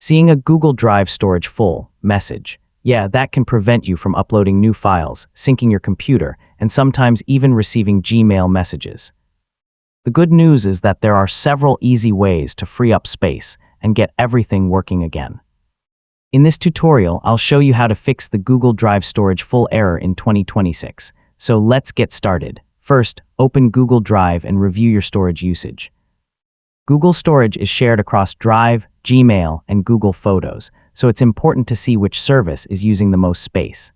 Seeing a Google Drive storage full message, yeah, that can prevent you from uploading new files, syncing your computer, and sometimes even receiving Gmail messages. The good news is that there are several easy ways to free up space and get everything working again. In this tutorial, I'll show you how to fix the Google Drive storage full error in 2026. So let's get started. First, open Google Drive and review your storage usage. Google storage is shared across Drive, Gmail, and Google Photos, so it's important to see which service is using the most space.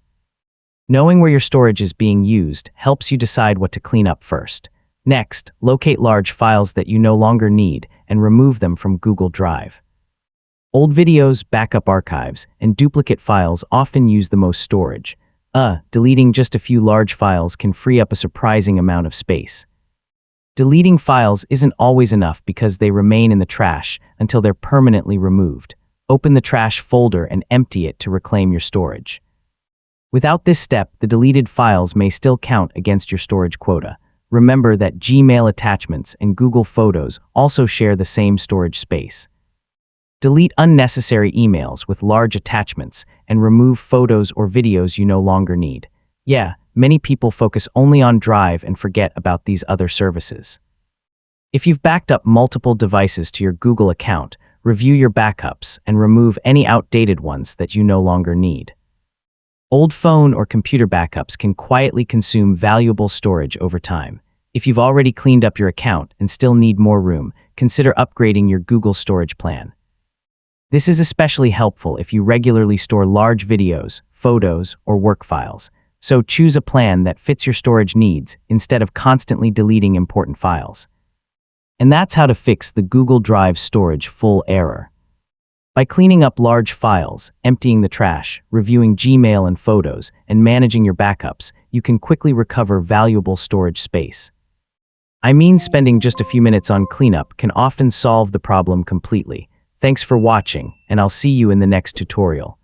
Knowing where your storage is being used helps you decide what to clean up first. Next, locate large files that you no longer need and remove them from Google Drive. Old videos, backup archives, and duplicate files often use the most storage. Deleting just a few large files can free up a surprising amount of space. Deleting files isn't always enough because they remain in the trash until they're permanently removed. Open the trash folder and empty it to reclaim your storage. Without this step, the deleted files may still count against your storage quota. Remember that Gmail attachments and Google Photos also share the same storage space. Delete unnecessary emails with large attachments and remove photos or videos you no longer need. Yeah, many people focus only on Drive and forget about these other services. If you've backed up multiple devices to your Google account, review your backups and remove any outdated ones that you no longer need. Old phone or computer backups can quietly consume valuable storage over time. If you've already cleaned up your account and still need more room, consider upgrading your Google storage plan. This is especially helpful if you regularly store large videos, photos, or work files. So choose a plan that fits your storage needs instead of constantly deleting important files. And that's how to fix the Google Drive storage full error. By cleaning up large files, emptying the trash, reviewing Gmail and Photos, and managing your backups, you can quickly recover valuable storage space. I mean, spending just a few minutes on cleanup can often solve the problem completely. Thanks for watching, and I'll see you in the next tutorial.